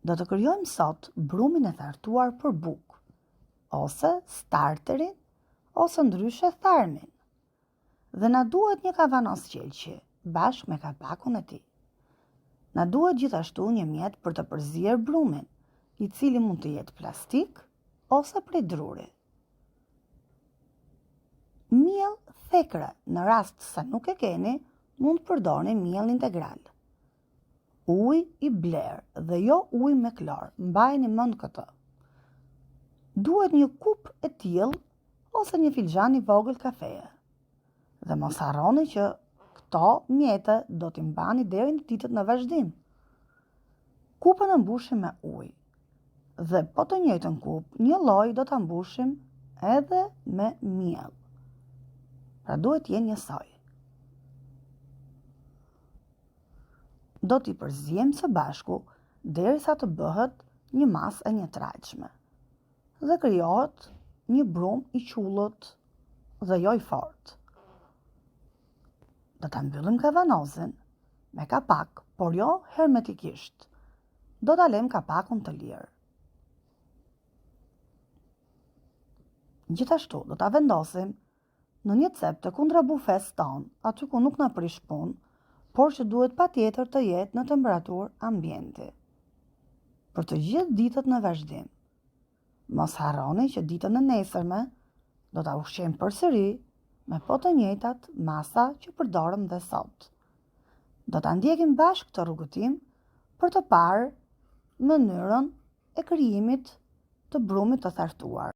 Do të krijojmë sot brumin e thartuar për bukë, ose starterin, ose ndryshe tharmin. Dhe na duhet një kavanos qelqi, bashkë me kapakun e tij. Na duhet gjithashtu një mjet për të përzier brumin, i cili mund të jetë plastik ose prej druri. Miell thekre, në rast se nuk e keni, mund të përdorni miell integral. Ujë i bler dhe jo ujë me klor, mbajeni mend këtë. Duhet një kup e tillë ose një filxhan i vogël kafeje. Dhe mos harroni që këto mjete do t'i mbani deri në ditët në vazhdim. Kupën e mbushim me ujë. Dhe po të njëjtën kupë, një lloj do ta mbushim edhe me miell. Pra duhet të jenë njësoj. Do t'i përziejmë së bashku derisa të bëhet një masë e njëtrajtshme. Dhe krijohet një brum i qullët dhe jo i fortë. Do ta mbyllim kavanozin me kapak, por jo hermetikisht. Do ta lëm kapakun të lirë. Gjithashtu do ta vendosim në një cep të kundra bufes ton, aty ku nuk na prish punë, por që duhet patjetër të jetë në temperaturë ambienti. Për të gjithë ditët në vazhdim. Mos harroni që ditën e nesërme do ta ushqejmë përsëri me po të njëjtat masa që përdorëm dhe sot. Do ta ndjekim bashkë këtë rrugëtim për të parë mënyrën e krijimit të brumit të thartuar.